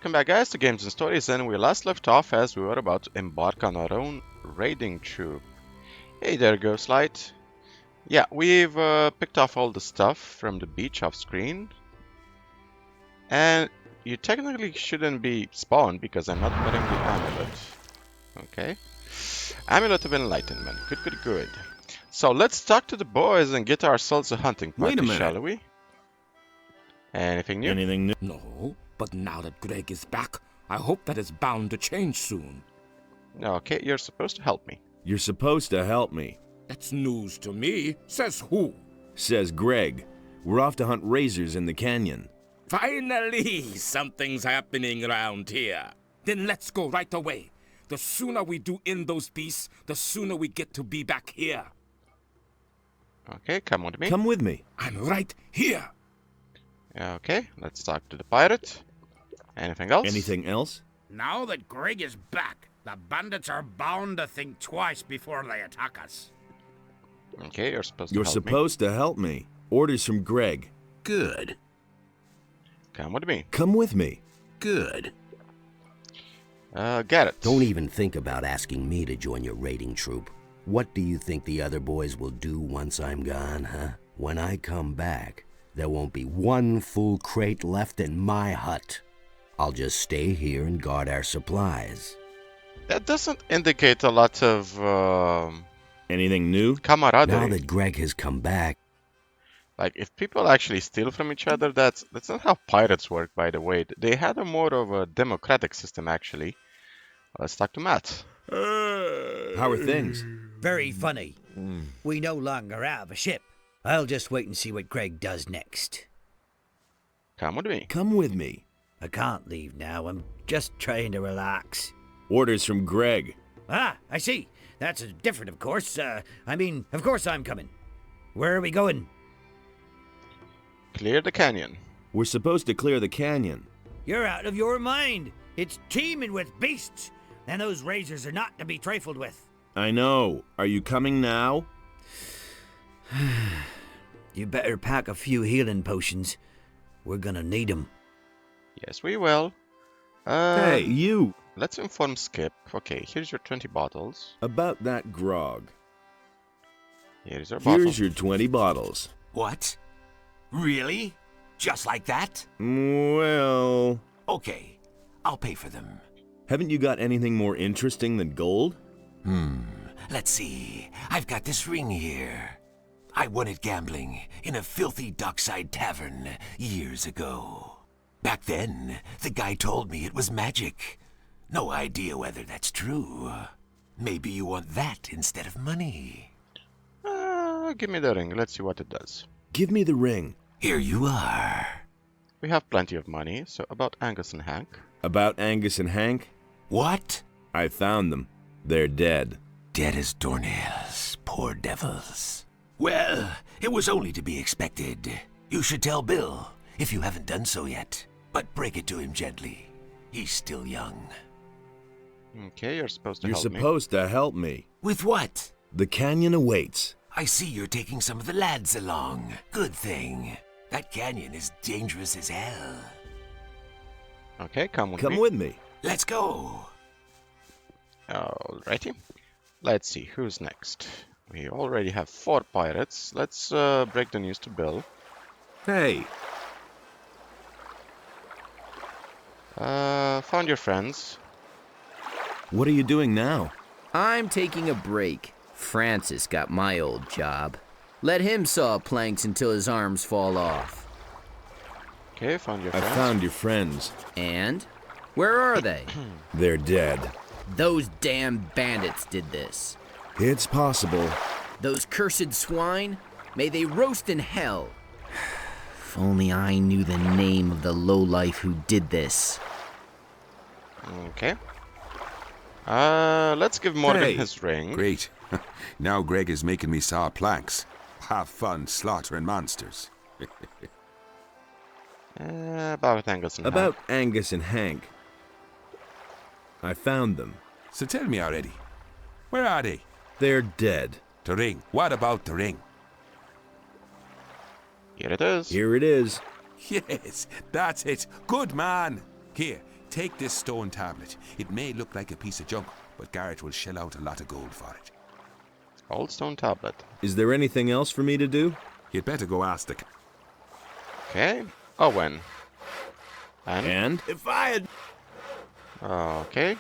welcome back guys to Games and Stories, and we last left off as we were about to embark on our own raiding troop. Hey there, Ghostlight. Yeah, we've picked off all the stuff from the beach off screen. And you technically shouldn't be spawned because I'm not wearing the amulet. Okay. Amulet of Enlightenment. Good. So let's talk to the boys and get ourselves a hunting party, shall we? Anything new? Anything new? No, but now that Greg is back, I hope that is bound to change soon. Okay, you're supposed to help me. You're supposed to help me. That's news to me. Says who? Says Greg. We're off to hunt razors in the canyon. Finally, something's happening around here. Then let's go right away. The sooner we do in those beasts, the sooner we get to be back here. Okay, come with me. Come with me. I'm right here. Okay, let's talk to the pirate. Anything else? Anything else? Now that Greg is back, the bandits are bound to think twice before they attack us. Okay, you're supposed to You're help supposed to help me. Orders from Greg. Good. Come with me. Come with me. Good. Get it. Don't even think about asking me to join your raiding troop. What do you think the other boys will do once I'm gone, huh? When I come back, there won't be one full crate left in my hut. I'll just stay here and guard our supplies. That doesn't indicate a lot of Anything new? camaraderie. Now that Greg has come back, Like, if people actually steal from each other, that's not how pirates work, by the way. They had a more of a democratic system, actually. Let's talk to Matt. How are things? Very funny. We no longer have a ship. I'll just wait and see what Greg does next. Come with me. Come with me. I can't leave now. I'm just trying to relax. Orders from Greg. Ah, I see. That's different, of course. Of course I'm coming. Where are we going? Clear the canyon. We're supposed to clear the canyon. You're out of your mind. It's teeming with beasts, and those razors are not to be trifled with. I know. Are you coming now? You better pack a few healing potions. We're gonna need them. Yes, we will. Hey, you! Let's inform Skip. Okay, here's your 20 bottles. About that grog. Here's your bottle. Here's your 20 bottles. What? Really? Just like that? Well... Okay, I'll pay for them. Haven't you got anything more interesting than gold? Let's see. I've got this ring here. I won it gambling in a filthy dockside tavern years ago. Back then, the guy told me it was magic. No idea whether that's true. Maybe you want that instead of money. Give me the ring. Let's see what it does. Give me the ring. Here you are. We have plenty of money, so about Angus and Hank. About Angus and Hank? What? I found them. They're dead. Dead as doornails. Poor devils. Well, it was only to be expected. You should tell Bill, if you haven't done so yet. But break it to him gently. He's still young. Okay, you're supposed to You're help me. supposed to help me. With what? The canyon awaits. I see you're taking some of the lads along. Good thing. That canyon is dangerous as hell. Okay, come with Come me. with me. Let's go. Alrighty. Let's see, who's next? We already have 4 pirates. Let's break the news to Bill. Hey, Found your friends. what are you doing now? I'm taking a break. Francis got my old job. Let him saw planks until his arms fall off. Okay, found your I friends. found your friends. And? Where are they? They're dead. Those damn bandits did this. It's possible. Those cursed swine? May they roast in hell. If only I knew the name of the lowlife who did this. Okay. Let's give Morgan Hey, his ring. Great. Now Greg is making me saw planks. Have fun slaughtering monsters. About Angus and About Hank. Angus and Hank. I found them. So tell me already. Where are they? They're dead. The ring. What about the ring? Here it is. Here it is. Yes, that's it. Good man. Here, Take this stone tablet. It may look like a piece of junk, but Garrett will shell out a lot of gold for it. Old stone tablet. Is there anything else for me to do? You'd better go ask the... Okay. Owen. And? If I had... Okay.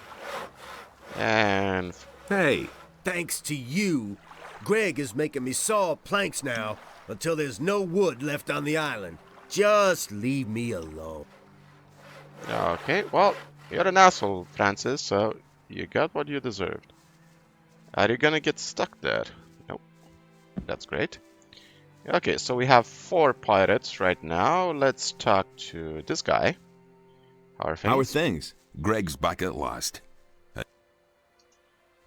And... Hey, thanks to you, Greg is making me saw planks now until there's no wood left on the island. Just leave me alone. Okay, well, you're an asshole, Francis, so you got what you deserved. Are you gonna get stuck there? Nope. That's great. Okay, so we have 4 pirates right now. Let's talk to this guy. How are things? How are things? Greg's back at last.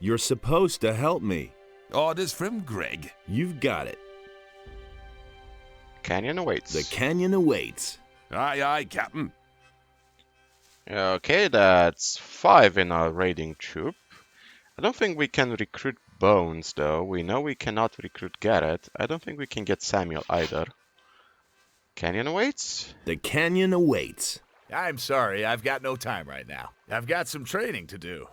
You're supposed to help me. Orders from Greg. You've got it. Canyon awaits. The canyon awaits. Aye, aye, Captain. Okay, that's 5 in our raiding troop. I don't think we can recruit Bones, though. We know we cannot recruit Garrett. I don't think we can get Samuel either. Canyon awaits? The canyon awaits. I'm sorry, I've got no time right now. I've got some training to do.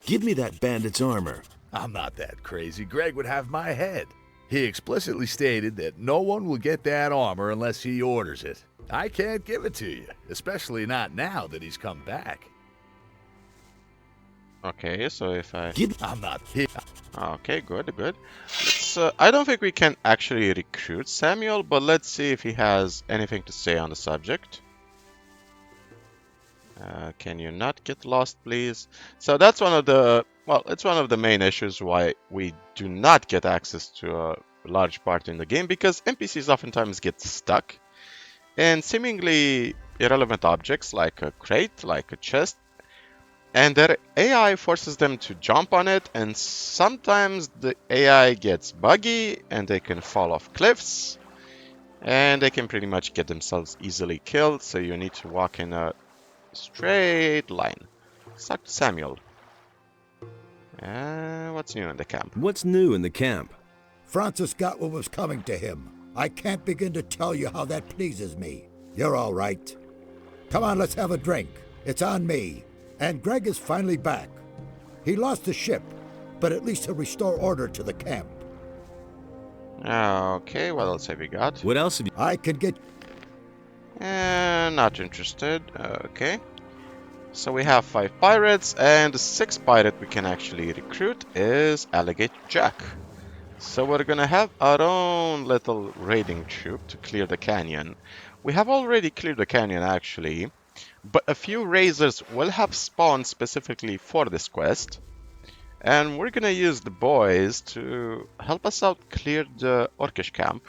Give me that bandit's armor. I'm not that crazy. Greg would have my head. He explicitly stated that no one will get that armor unless he orders it. I can't give it to you, especially not now that he's come back. Okay, so if I... I'm not here. Okay, good, good. Let's, I don't think we can actually recruit Samuel, but let's see if he has anything to say on the subject. Can you not get lost, please? So that's one of the... Well, it's one of the main issues why we do not get access to a large part in the game, because NPCs oftentimes get stuck in seemingly irrelevant objects like a crate, like a chest, and their AI forces them to jump on it, and sometimes the AI gets buggy and they can fall off cliffs, and they can pretty much get themselves easily killed, so you need to walk in a straight line. Let's talk to Samuel. What's new in the camp? What's new in the camp? Francis got what was coming to him. I can't begin to tell you how that pleases me. You're all right. Come on, let's have a drink. It's on me. And Greg is finally back. He lost the ship, but at least he'll restore order to the camp. Okay, what else have you got? What else have you... I can get... Not interested. Okay. So we have 5 pirates, and the 6th pirate we can actually recruit is Alligator Jack. So we're gonna have our own little raiding troop to clear the canyon. We have already cleared the canyon actually, but a few razors will have spawned specifically for this quest. And we're gonna use the boys to help us out clear the orcish camp,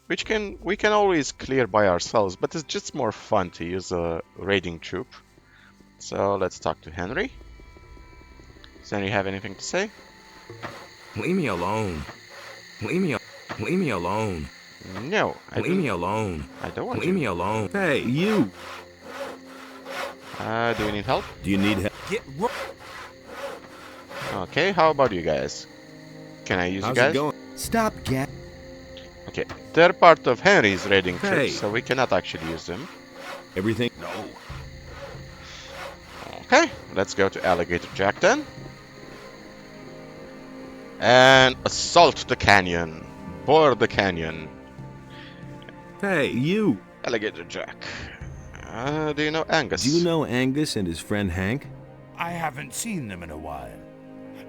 which we can always clear by ourselves, but it's just more fun to use a raiding troop. So let's talk to Henry. Does Henry have anything to say? Leave me alone. Leave me alone. No, Leave me alone. I don't want Leave me alone. Hey, you! Do you need help? Do you need help? Get Okay, how about you guys? Can I use How's you guys? it going? Stop, Gap. Okay, they're part of Henry's raiding troop, Hey. so we cannot actually use them. Everything? No. Okay, let's go to Alligator Jack then. And assault the canyon. Board the canyon. Hey, you! Alligator Jack. Do you know Angus? Do you know Angus and his friend Hank? I haven't seen them in a while.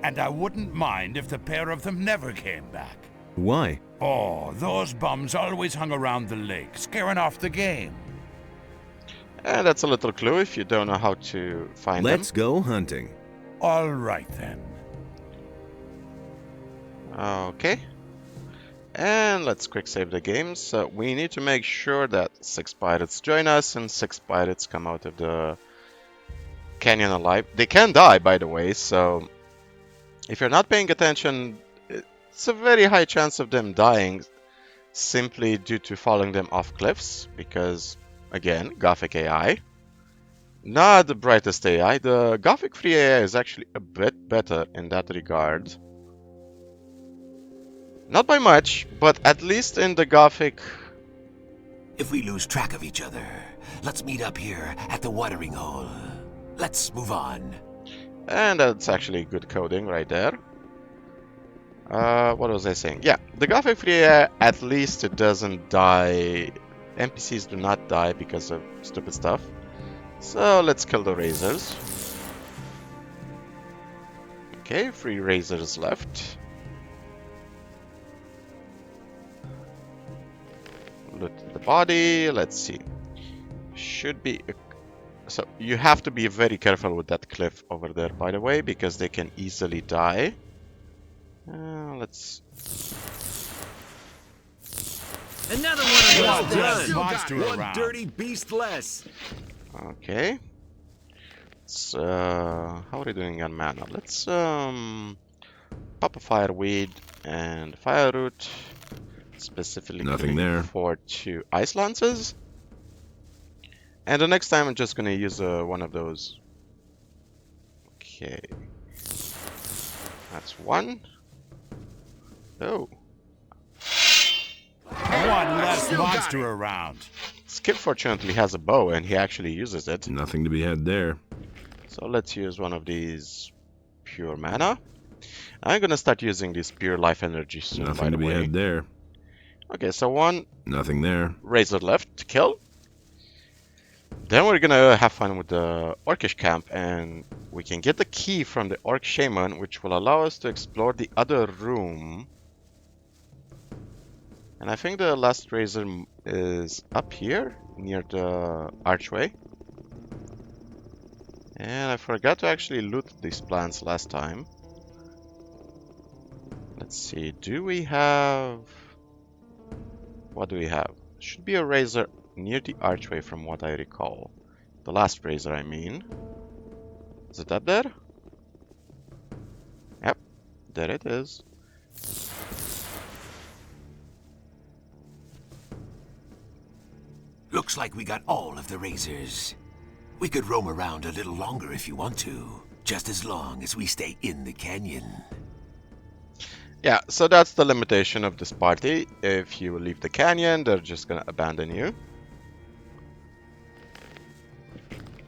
And I wouldn't mind if the pair of them never came back. Why? Oh, those bums always hung around the lake, scaring off the game. And that's a little clue if you don't know how to find Let's them. go hunting. All right, then. Okay. And let's quick save the game. So we need to make sure that 6 pirates join us and 6 pirates come out of the canyon alive. They can die, by the way, so if you're not paying attention, it's a very high chance of them dying simply due to falling them off cliffs, because, again, Gothic AI. Not the brightest AI. The Gothic free AI is actually a bit better in that regard. Not by much, but at least in the Gothic If we lose track of each other, let's meet up here at the watering hole. Let's move on. And that's actually good coding right there. What was I saying? Yeah, the Gothic free at least it doesn't die. NPCs do not die because of stupid stuff. So let's kill the razors. Okay, 3 razors left. Loot the body. Let's see. Should be. So you have to be very careful with that cliff over there, by the way, because they can easily die. Let's. Another one of those. Monster One around. dirty beast less. Okay. How are we doing on mana? Let's pop a fireweed and fire root, specifically Nothing there. for 2 ice lances. And the next time I'm just gonna use one of those. Okay, that's 1. Oh, One less monster around. Skip fortunately has a bow and he actually uses it. Nothing to be had there. So let's use one of these pure mana. I'm gonna start using this pure life energy soon, by Nothing the to be way. had there. Okay, so 1 Nothing there. razor left to kill. Then we're gonna have fun with the orcish camp, and we can get the key from the orc shaman, which will allow us to explore the other room. And I think the last razor is up here near the archway. And I forgot to actually loot these plants last time. Let's see, do we have... What do we have? Should be a razor near the archway from what I recall. The last razor, I mean. Is it up there? Yep, there it is. Looks like we got all of the razors. We could roam around a little longer if you want to, just as long as we stay in the canyon. Yeah, so that's the limitation of this party. If you leave the canyon, they're just gonna abandon you.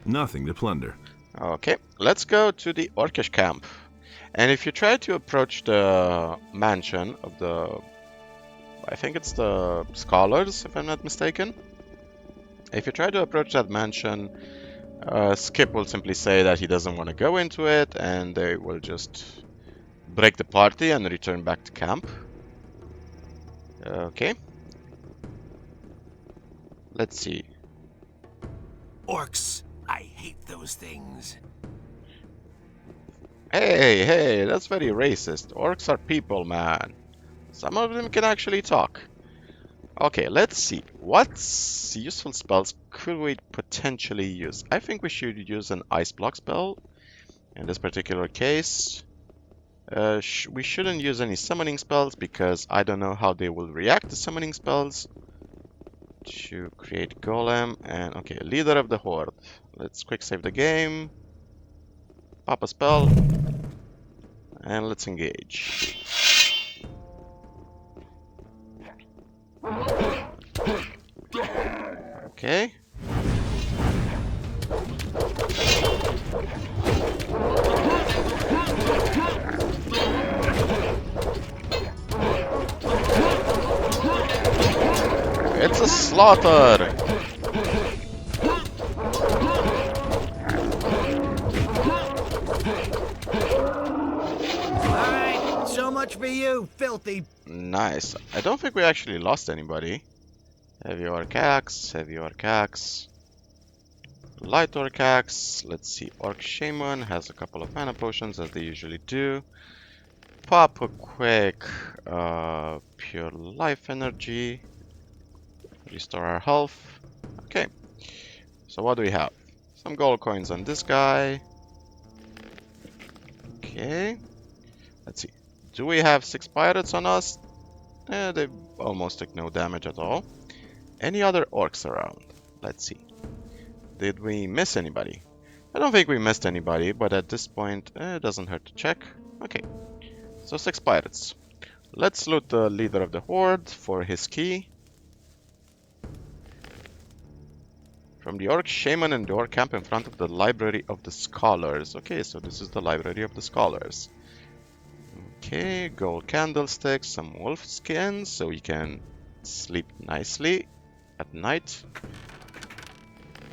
Nothing to plunder. Okay, let's go to the orcish camp. And if you try to approach the mansion of the... I think it's the scholars, if I'm not mistaken. If you try to approach that mansion, Skip will simply say that he doesn't want to go into it, and they will just break the party and return back to camp. Okay. Let's see. Orcs, I hate those things. Hey, that's very racist. Orcs are people, man. Some of them can actually talk. Okay, let's see. What useful spells could we potentially use? I think we should use an ice block spell. In this particular case, we shouldn't use any summoning spells because I don't know how they will react to summoning spells. To create golem and okay, leader of the horde. Let's quick save the game. Pop a spell. And let's engage. Okay. It's a slaughter. Alright, so much for you, filthy. Nice. I don't think we actually lost anybody. Heavy orc axe, heavy orc axe. Light orc axe. Let's see. Orc shaman has a couple of mana potions as they usually do. Pop a quick pure life energy. Restore our health. Okay. So what do we have? Some gold coins on this guy. Okay. Let's see. Do we have 6 pirates on us? They almost took no damage at all. Any other orcs around? Let's see. Did we miss anybody? I don't think we missed anybody, but at this point, it doesn't hurt to check. Okay. So 6 pirates. Let's loot the leader of the horde for his key. From the orc shaman and the orc camp in front of the library of the scholars. Okay, so this is the library of the scholars. Okay, gold candlesticks, some wolf skins, so you can sleep nicely at night.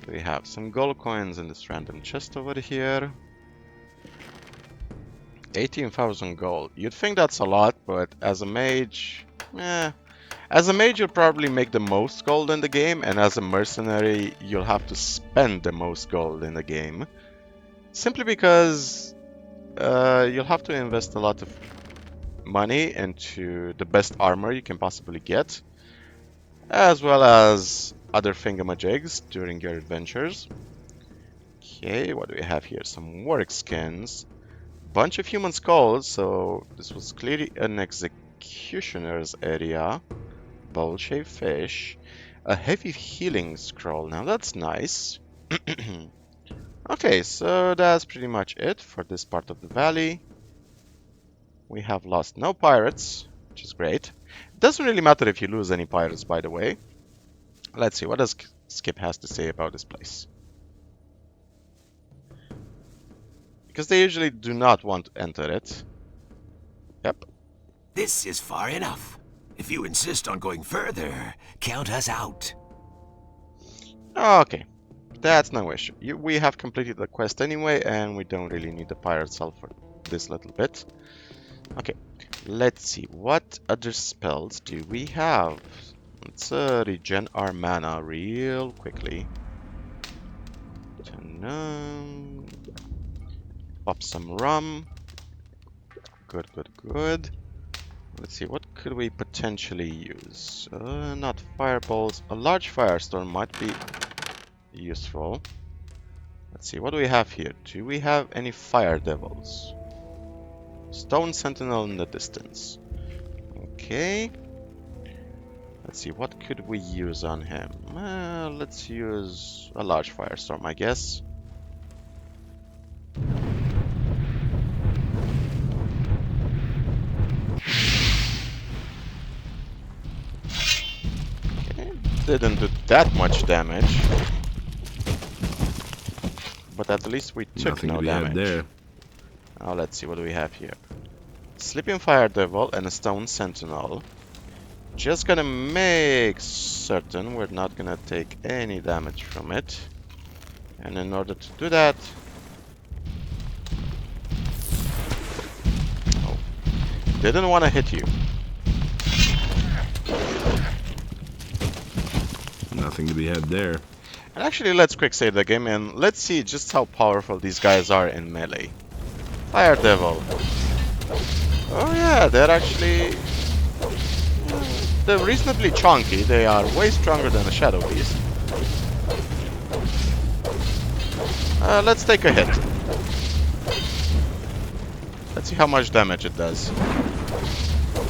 We have some gold coins in this random chest over here. 18,000 gold. You'd think that's a lot, but as a mage, as a mage, you'll probably make the most gold in the game, and as a mercenary, you'll have to spend the most gold in the game. Simply because you'll have to invest a lot of money into the best armor you can possibly get, as well as other thingamajigs during your adventures. Okay, what do we have here? Some warg skins. Bunch of human skulls, so this was clearly an executioner's area. Bowl-shaped fish. A heavy healing scroll. Now that's nice. Okay, so that's pretty much it for this part of the valley. We have lost no pirates, which is great. It doesn't really matter if you lose any pirates, by the way. Let's see, what does Skip has to say about this place? Because they usually do not want to enter it. Yep. This is far enough. If you insist on going further, count us out. Okay. That's no issue. We have completed the quest anyway, and we don't really need the pirate cell for this little bit. Okay. Let's see. What other spells do we have? Let's regen our mana real quickly. Pop some rum. Good, good, good. Let's see, what could we potentially use? Not fireballs. A large firestorm might be useful. Let's see, what do we have here? Do we have any fire devils? Stone sentinel in the distance. Okay. Let's see, what could we use on him? Let's use a large firestorm, I guess. Didn't do that much damage, but at least we took no damage. There. Now let's see, what do we have here? Sleeping Fire Devil and a Stone Sentinel. Just gonna make certain we're not gonna take any damage from it, and in order to do that, oh, didn't want to hit you. Nothing to be had there. And actually, let's quick save the game and let's see just how powerful these guys are in melee. Fire Devil. Oh yeah, they're actually... they're reasonably chunky. They are way stronger than a Shadow Beast. Let's take a hit. Let's see how much damage it does.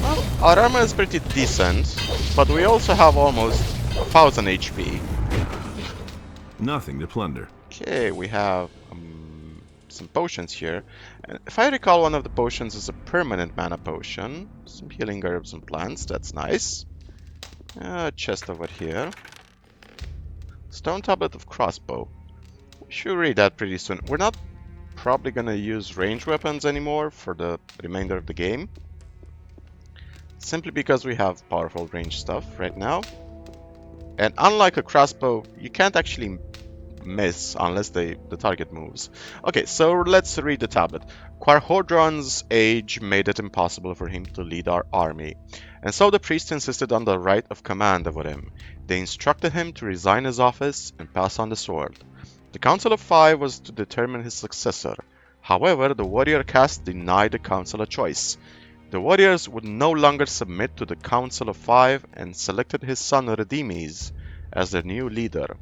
Well, our armor is pretty decent, but we also have almost 1000 HP. Nothing to plunder. Okay, we have some potions here. And if I recall, one of the potions is a permanent mana potion. Some healing herbs and plants, that's nice. Chest over here. Stone tablet of crossbow. We should read that pretty soon. We're not probably gonna use ranged weapons anymore for the remainder of the game. Simply because we have powerful ranged stuff right now. And unlike a crossbow, you can't actually miss unless the target moves. Okay, so let's read the tablet. Quarhodron's age made it impossible for him to lead our army, and so the priest insisted on the right of command over him. They instructed him to resign his office and pass on the sword. The Council of Five was to determine his successor. However, the warrior caste denied the council a choice. The warriors would no longer submit to the Council of Five and selected his son Redimes as their new leader.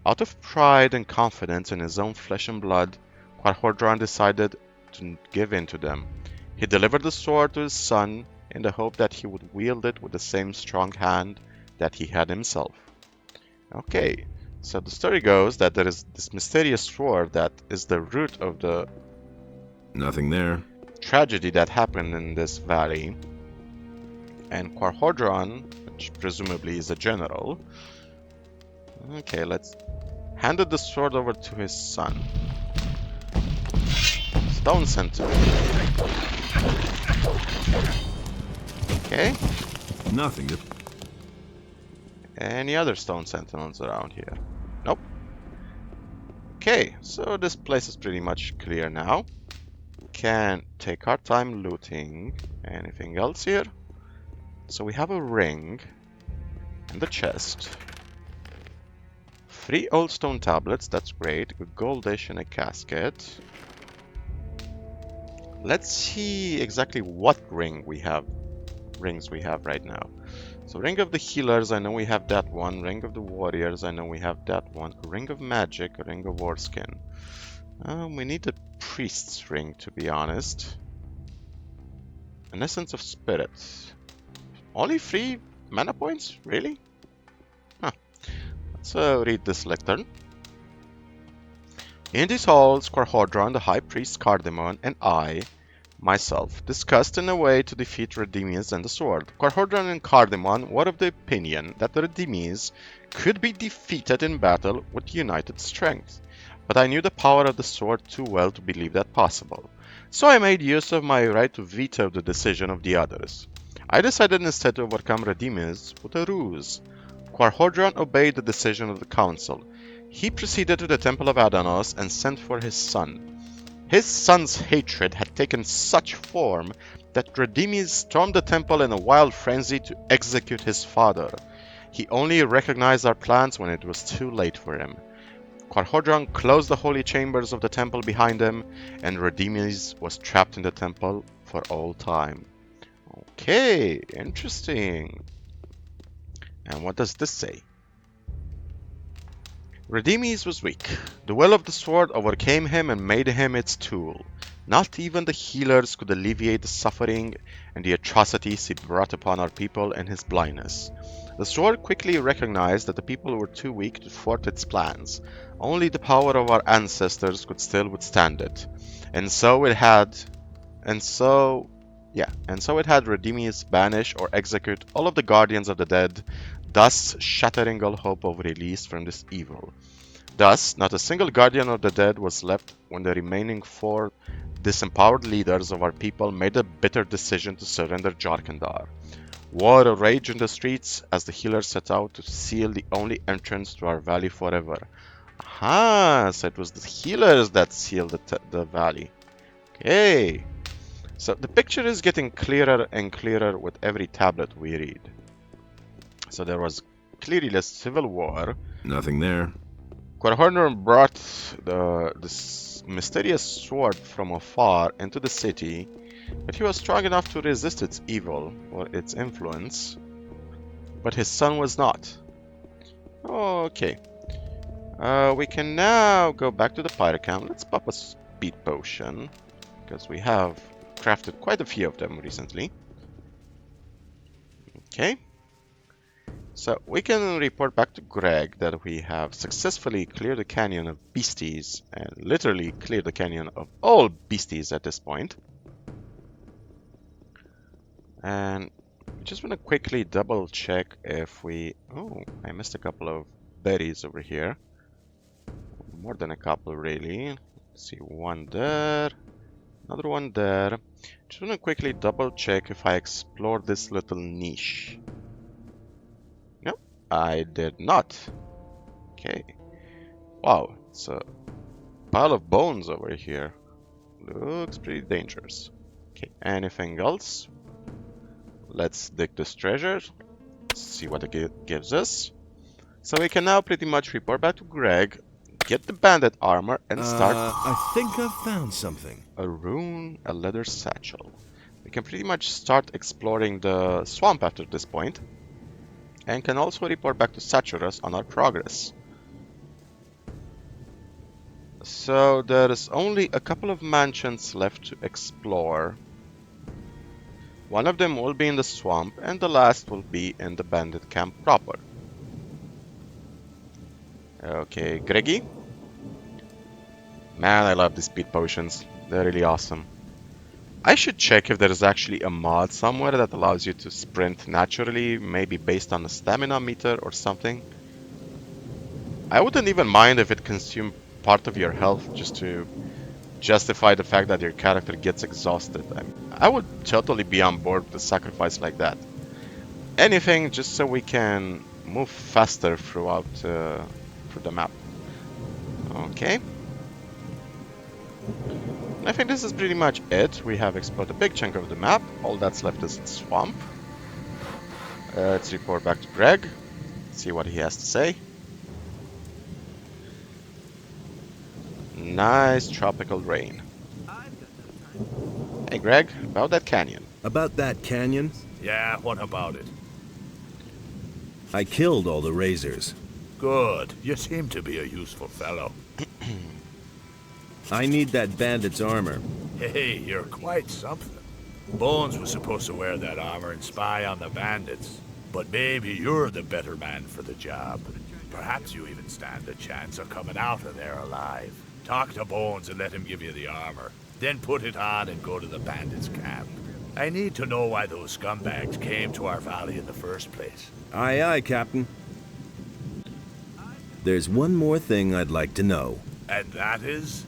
Out of pride and confidence in his own flesh and blood, Quarhodron decided to give in to them. He delivered the sword to his son in the hope that he would wield it with the same strong hand that he had himself. Okay, so the story goes that there is this mysterious sword that is the root of the... Nothing there. ...tragedy that happened in this valley. And Quarhodron, which presumably is a general... Okay, let's handed the sword over to his son. Stone Sentinel. Okay. Nothing. Any other Stone Sentinels around here? Nope. Okay, so this place is pretty much clear now. Can take our time looting. Anything else here? So we have a ring and a chest. 3 old stone tablets, that's great. A gold dish and a casket. Let's see exactly what rings we have right now. So Ring of the Healers, I know we have that one. Ring of the Warriors, I know we have that one. A Ring of Magic, a Ring of Warskin. We need a Priest's Ring, to be honest. An Essence of Spirit. Only 3 mana points? Really? Huh. Let's read this lectern. In these halls, Quarhodron, the High Priest Cardamon, and I, myself, discussed in a way to defeat Redeemies and the sword. Quarhodron and Cardamon were of the opinion that the Redeemies could be defeated in battle with united strength, but I knew the power of the sword too well to believe that possible. So I made use of my right to veto the decision of the others. I decided instead to overcome Redeemies with a ruse. Quarhodron obeyed the decision of the council. He proceeded to the Temple of Adanos and sent for his son. His son's hatred had taken such form that Redeemies stormed the temple in a wild frenzy to execute his father. He only recognized our plans when it was too late for him. Quarhodron closed the holy chambers of the temple behind him, and Redeemies was trapped in the temple for all time. Okay, interesting. And what does this say? Redeemies was weak. The will of the sword overcame him and made him its tool. Not even the healers could alleviate the suffering and the atrocities he brought upon our people in his blindness. The sword quickly recognized that the people were too weak to thwart its plans. Only the power of our ancestors could still withstand it. And so it had Redeemies banish or execute all of the guardians of the dead, thus shattering all hope of release from this evil. Thus, not a single guardian of the dead was left when the remaining 4 disempowered leaders of our people made a bitter decision to surrender Jarkandar. War raged in the streets as the healers set out to seal the only entrance to our valley forever. Aha, so it was the healers that sealed the valley. Okay. So the picture is getting clearer and clearer with every tablet we read. So there was clearly a civil war. Nothing there. Quarhodron brought this mysterious sword from afar into the city, but he was strong enough to resist its evil or its influence. But his son was not. Okay. We can now go back to the pirate camp. Let's pop a speed potion, because we have crafted quite a few of them recently. Okay. So we can report back to Greg that we have successfully cleared the canyon of beasties, and literally cleared the canyon of all beasties at this point. And I just want to quickly double check if we... Oh, I missed a couple of berries over here. More than a couple, really. Let's see, one there. Another one there. Just want to quickly double check if I explored this little niche. No, I did not. Okay. Wow, it's a pile of bones over here. Looks pretty dangerous. Okay, anything else? Let's dig this treasure. See what it gives us. So we can now pretty much report back to Greg, get the bandit armor, and start... I think I've found something. A rune, a leather satchel. We can pretty much start exploring the swamp after this point, and can also report back to Saturus on our progress. So there is only a couple of mansions left to explore. One of them will be in the swamp, and the last will be in the bandit camp proper. Okay, Greggy? Man, I love these speed potions. They're really awesome. I should check if there is actually a mod somewhere that allows you to sprint naturally, maybe based on the stamina meter or something. I wouldn't even mind if it consumed part of your health just to justify the fact that your character gets exhausted. I would totally be on board with a sacrifice like that. Anything just so we can move faster throughout through the map. Okay. I think this is pretty much it. We have explored a big chunk of the map. All that's left is the swamp. Let's report back to Greg. See what he has to say. Nice tropical rain. Hey Greg, about that canyon. About that canyon? Yeah, what about it? I killed all the razors. Good. You seem to be a useful fellow. I need that bandit's armor. Hey, you're quite something. Bones was supposed to wear that armor and spy on the bandits. But maybe you're the better man for the job. Perhaps you even stand a chance of coming out of there alive. Talk to Bones and let him give you the armor. Then put it on and go to the bandits' camp. I need to know why those scumbags came to our valley in the first place. Aye, aye, Captain. There's one more thing I'd like to know. And that is?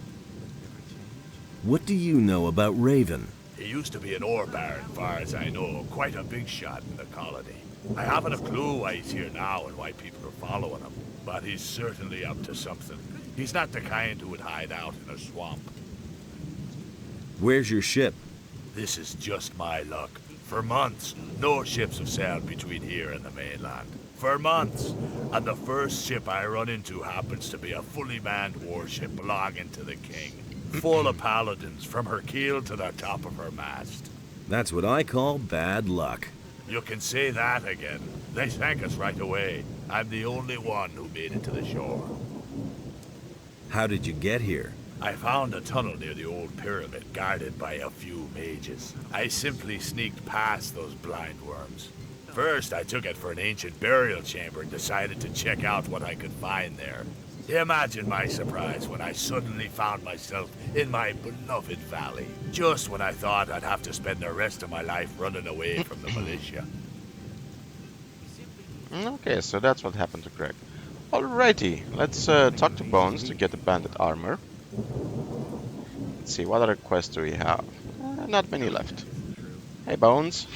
What do you know about Raven? He used to be an ore baron, far as I know. Quite a big shot in the colony. I haven't a clue why he's here now and why people are following him. But he's certainly up to something. He's not the kind who would hide out in a swamp. Where's your ship? This is just my luck. For months, no ships have sailed between here and the mainland. For months. And the first ship I run into happens to be a fully manned warship belonging to the king. Full of paladins from her keel to the top of her mast. That's what I call bad luck. You can say that again. They sank us right away. I'm the only one who made it to the shore. How did you get here? I found a tunnel near the old pyramid, guarded by a few mages. I simply sneaked past those blind worms. First, I took it for an ancient burial chamber and decided to check out what I could find there. Imagine my surprise when I suddenly found myself in my beloved valley, just when I thought I'd have to spend the rest of my life running away from the militia. Okay, so that's what happened to Greg. Alrighty, let's talk to Bones to get the bandit armor. Let's see, what other quests do we have? Not many left. Hey Bones.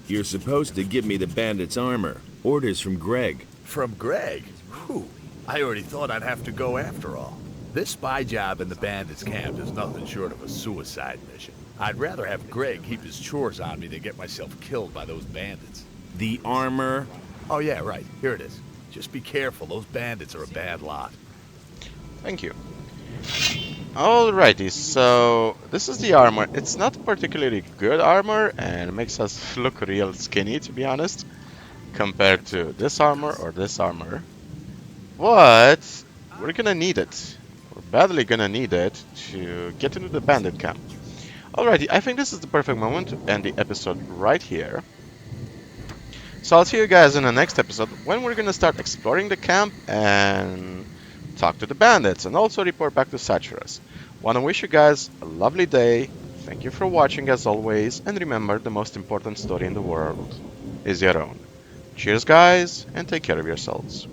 You're supposed to give me the bandit's armor. Orders from Greg. From Greg? Whew. I already thought I'd have to go after all. This spy job in the bandits' camp is nothing short of a suicide mission. I'd rather have Greg keep his chores on me than get myself killed by those bandits. The armor? Oh yeah, right. Here it is. Just be careful. Those bandits are a bad lot. Thank you. Alrighty, so this is the armor. It's not particularly good armor and it makes us look real skinny, to be honest, compared to this armor or this armor. But we're gonna need it. We're badly gonna need it to get into the bandit camp. Alrighty, I think this is the perfect moment to end the episode right here. So I'll see you guys in the next episode when we're gonna start exploring the camp and talk to the bandits and also report back to Satyrus. Wanna wish you guys a lovely day. Thank you for watching as always, and remember, the most important story in the world is your own. Cheers guys, and take care of yourselves.